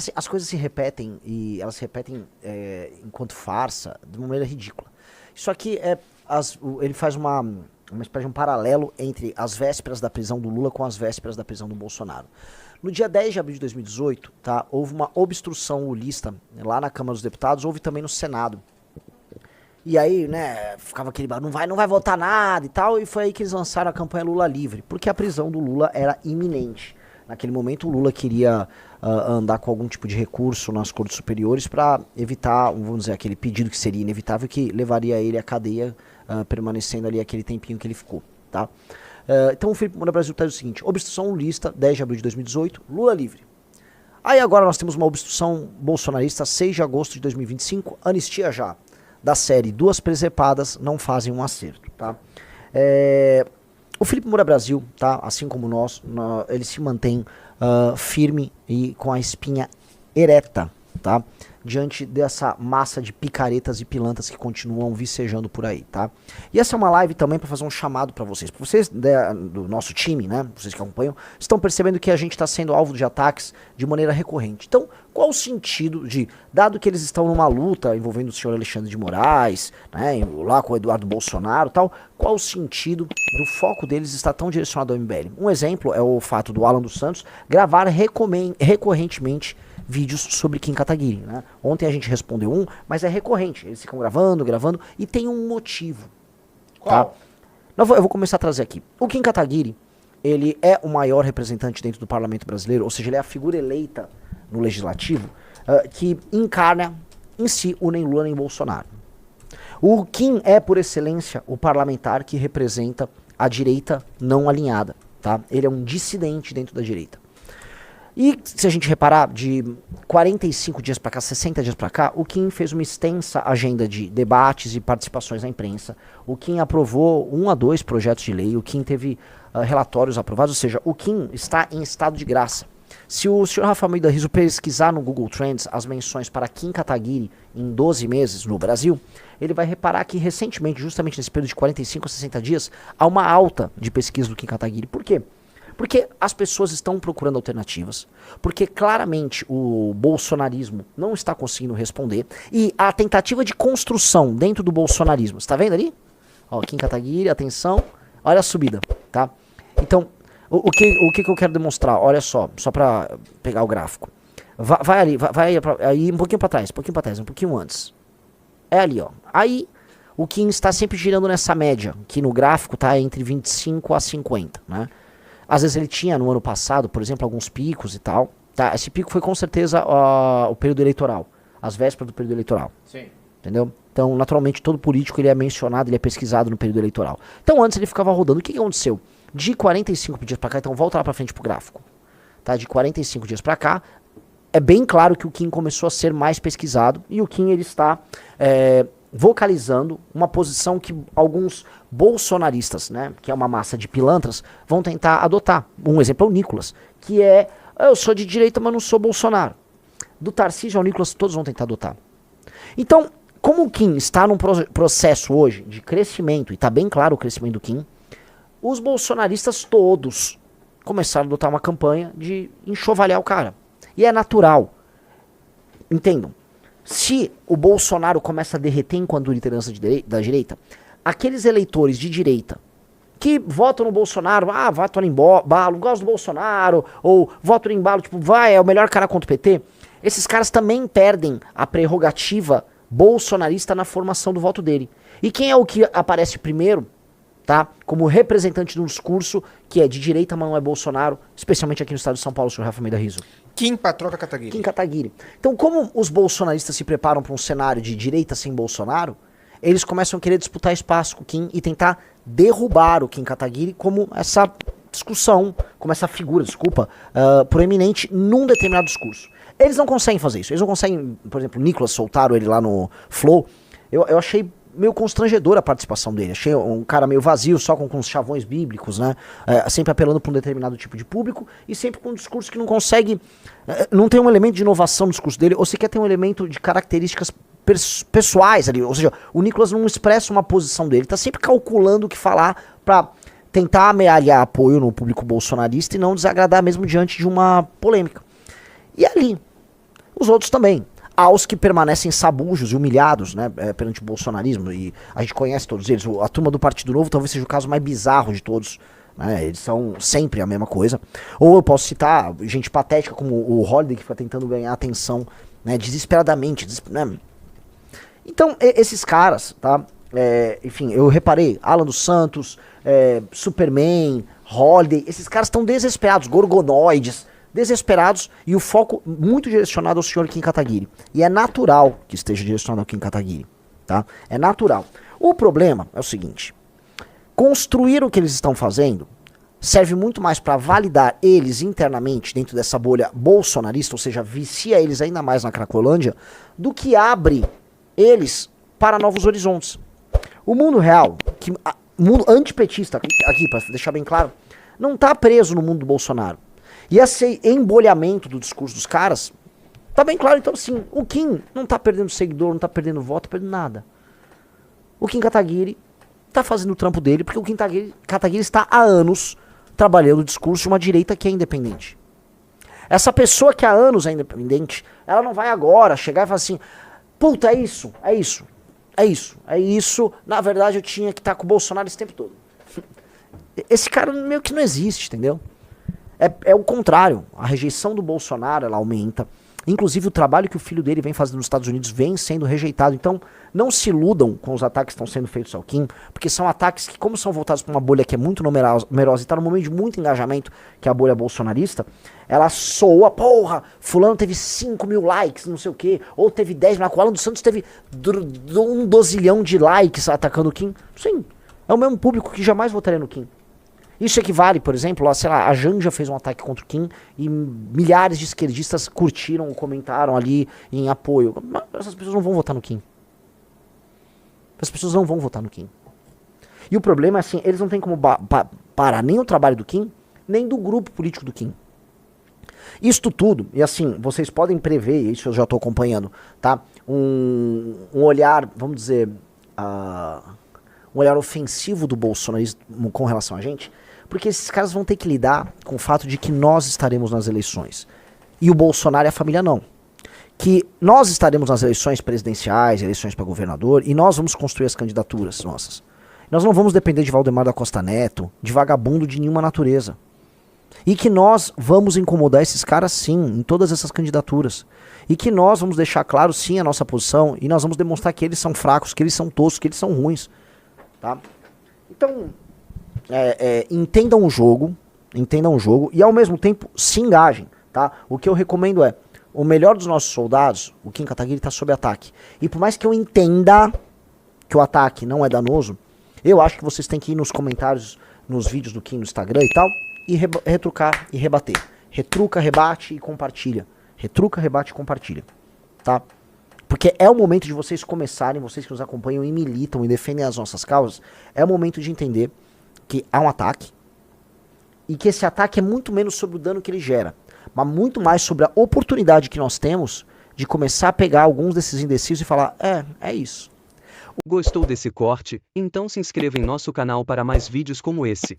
Assim, as coisas se repetem e elas se repetem enquanto farsa de uma maneira ridícula. Isso aqui ele faz uma espécie de um paralelo entre as vésperas da prisão do Lula com as vésperas da prisão do Bolsonaro. No dia 10 de abril de 2018, tá, houve uma obstrução lulista lá na Câmara dos Deputados, houve também no Senado. E aí, né, ficava aquele barulho, não vai votar nada e tal, e foi aí que eles lançaram a campanha Lula livre, porque a prisão do Lula era iminente. Naquele momento o Lula queria andar com algum tipo de recurso nas cortes superiores para evitar, vamos dizer, aquele pedido que seria inevitável, que levaria ele à cadeia, permanecendo ali aquele tempinho que ele ficou, tá? Então o Felipe Moura Brasil traz o seguinte: obstrução lulista, 10 de abril de 2018, Lula livre. Aí agora nós temos uma obstrução bolsonarista, 6 de agosto de 2025, anistia já, da série Duas Presepadas Não Fazem um Acerto, tá? O Felipe Moura Brasil, tá, assim como nós, ele se mantém firme e com a espinha ereta, tá, diante dessa massa de picaretas e pilantras que continuam vicejando por aí, tá. E essa é uma live também para fazer um chamado para vocês. Vocês do nosso time, né, vocês que acompanham, estão percebendo que a gente está sendo alvo de ataques de maneira recorrente. Então, qual o sentido de, dado que eles estão numa luta envolvendo o senhor Alexandre de Moraes, né, lá com o Eduardo Bolsonaro e tal, qual o sentido do foco deles estar tão direcionado ao MBL? Um exemplo é o fato do Alan dos Santos gravar recorrentemente vídeos sobre Kim Kataguiri, né? Ontem a gente respondeu mas é recorrente, eles ficam gravando, e tem um motivo. Qual? Tá? Eu vou começar a trazer aqui. O Kim Kataguiri, ele é o maior representante dentro do parlamento brasileiro, ou seja, ele é a figura eleita no legislativo, que encarna em si o nem Lula nem Bolsonaro. O Kim é, por excelência, o parlamentar que representa a direita não alinhada, tá? Ele é um dissidente dentro da direita. E se a gente reparar, de 45 dias para cá, 60 dias para cá, o Kim fez uma extensa agenda de debates e participações na imprensa. O Kim aprovou 1 a 2 projetos de lei, o Kim teve relatórios aprovados, ou seja, o Kim está em estado de graça. Se o senhor Rafael Almeida Rizzo pesquisar no Google Trends as menções para Kim Kataguiri em 12 meses no Brasil, ele vai reparar que recentemente, justamente nesse período de 45 a 60 dias, há uma alta de pesquisa do Kim Kataguiri. Por quê? Porque as pessoas estão procurando alternativas, porque claramente o bolsonarismo não está conseguindo responder, e a tentativa de construção dentro do bolsonarismo, está vendo ali? Ó, Kim Kataguiri, atenção, olha a subida, tá? Então, o que eu quero demonstrar? Olha só para pegar o gráfico. Vai ali, aí um pouquinho para trás, um pouquinho antes. É ali, ó. Aí o Kim está sempre girando nessa média, que no gráfico tá entre 25 a 50, né? Às vezes ele tinha no ano passado, por exemplo, alguns picos e tal. Tá? Esse pico foi com certeza o período eleitoral, as vésperas do período eleitoral. Sim. Entendeu? Então, naturalmente, todo político ele é mencionado, ele é pesquisado no período eleitoral. Então, antes ele ficava rodando. O que aconteceu? De 45 dias pra cá, então volta lá pra frente pro gráfico. Tá? De 45 dias pra cá, é bem claro que o Kim começou a ser mais pesquisado e o Kim ele está vocalizando uma posição que alguns bolsonaristas, né, que é uma massa de pilantras, vão tentar adotar. Um exemplo é o Nicolas, que eu sou de direita, mas não sou Bolsonaro. Do Tarcísio ao Nicolas, todos vão tentar adotar. Então, como o Kim está num processo hoje de crescimento, e está bem claro o crescimento do Kim, os bolsonaristas todos começaram a adotar uma campanha de enxovalhar o cara. E é natural. Entendam. Se o Bolsonaro começa a derreter enquanto liderança da direita, aqueles eleitores de direita que votam no Bolsonaro, votam em embalo, gosto do Bolsonaro, ou votam em embalo, tipo, é o melhor cara contra o PT, esses caras também perdem a prerrogativa bolsonarista na formação do voto dele. E quem é o que aparece primeiro, tá? Como representante de um discurso que é de direita, mas não é Bolsonaro, especialmente aqui no estado de São Paulo, o senhor Rafael Almeida Rizzo. Kim Patroca Kataguiri. Kim Kataguiri. Então, como os bolsonaristas se preparam para um cenário de direita sem Bolsonaro, eles começam a querer disputar espaço com o Kim e tentar derrubar o Kim Kataguiri como essa discussão, como essa figura, proeminente num determinado discurso. Eles não conseguem fazer isso. Eles não conseguem, por exemplo, o Nicolas soltaram ele lá no Flow. Eu achei meio constrangedora a participação dele. Achei um cara meio vazio, só com os chavões bíblicos, né? Sempre apelando para um determinado tipo de público e sempre com um discurso que não consegue... não tem um elemento de inovação no discurso dele, ou sequer tem um elemento de características pessoais ali. Ou seja, o Nicolas não expressa uma posição dele. Ele tá sempre calculando o que falar para tentar amealhar apoio no público bolsonarista e não desagradar mesmo diante de uma polêmica. E ali, os outros também. Aos que permanecem sabujos e humilhados, né, perante o bolsonarismo, e a gente conhece todos eles. A turma do Partido Novo talvez seja o caso mais bizarro de todos, né, eles são sempre a mesma coisa. Ou eu posso citar gente patética como o Holliday, que fica tentando ganhar atenção, né, desesperadamente, né. Então, esses caras, tá, enfim, eu reparei, Alan dos Santos, Superman, Holliday, esses caras estão desesperados, gorgonoides, desesperados, e o foco muito direcionado ao senhor Kim Kataguiri. E é natural que esteja direcionado ao Kim Kataguiri, tá? É natural. O problema é o seguinte: construir o que eles estão fazendo serve muito mais para validar eles internamente dentro dessa bolha bolsonarista, ou seja, vicia eles ainda mais na Cracolândia, do que abre eles para novos horizontes. O mundo real, o mundo antipetista, aqui para deixar bem claro, não está preso no mundo do Bolsonaro. E esse embolhamento do discurso dos caras tá bem claro. Então, assim, o Kim não tá perdendo seguidor, não tá perdendo voto, tá perdendo nada. O Kim Kataguiri tá fazendo o trampo dele, porque o Kim Kataguiri está há anos trabalhando o discurso de uma direita que é independente. Essa pessoa que há anos é independente, ela não vai agora chegar e falar assim: puta, é isso, é isso, é isso, é isso, na verdade eu tinha que estar com o Bolsonaro esse tempo todo. Esse cara meio que não existe, entendeu? É o contrário, a rejeição do Bolsonaro, ela aumenta. Inclusive o trabalho que o filho dele vem fazendo nos Estados Unidos vem sendo rejeitado. Então não se iludam com os ataques que estão sendo feitos ao Kim, porque são ataques que, como são voltados para uma bolha que é muito numerosa e está num momento de muito engajamento, que é a bolha bolsonarista, ela soa: porra, fulano teve 5 mil likes, não sei o quê, ou teve 10 mil, o Alan dos Santos teve 12 de likes atacando o Kim. Sim, é o mesmo público que jamais votaria no Kim. Isso equivale, por exemplo, sei lá, a Janja fez um ataque contra o Kim e milhares de esquerdistas curtiram, comentaram ali em apoio. Mas essas pessoas não vão votar no Kim. As pessoas não vão votar no Kim. E o problema é assim, eles não têm como parar nem o trabalho do Kim, nem do grupo político do Kim. Isto tudo, e assim, vocês podem prever, isso eu já estou acompanhando, tá? Um olhar, vamos dizer, um olhar ofensivo do bolsonarismo com relação a gente, porque esses caras vão ter que lidar com o fato de que nós estaremos nas eleições. E o Bolsonaro e a família não. Que nós estaremos nas eleições presidenciais, eleições para governador, e nós vamos construir as candidaturas nossas. Nós não vamos depender de Valdemar da Costa Neto, de vagabundo de nenhuma natureza. E que nós vamos incomodar esses caras sim, em todas essas candidaturas. E que nós vamos deixar claro sim a nossa posição, e nós vamos demonstrar que eles são fracos, que eles são toscos, que eles são ruins. Tá? Então, entendam o jogo e ao mesmo tempo se engajem, tá? O que eu recomendo é, o melhor dos nossos soldados, o Kim Kataguiri, está sob ataque. E por mais que eu entenda que o ataque não é danoso, eu acho que vocês têm que ir nos comentários, nos vídeos do Kim no Instagram e tal, e retrucar e rebater. Retruca, rebate e compartilha. Retruca, rebate e compartilha, tá? Porque é o momento de vocês começarem, vocês que nos acompanham e militam e defendem as nossas causas, é o momento de entender que há um ataque e que esse ataque é muito menos sobre o dano que ele gera, mas muito mais sobre a oportunidade que nós temos de começar a pegar alguns desses indecisos e falar: é isso. Gostou desse corte? Então se inscreva em nosso canal para mais vídeos como esse.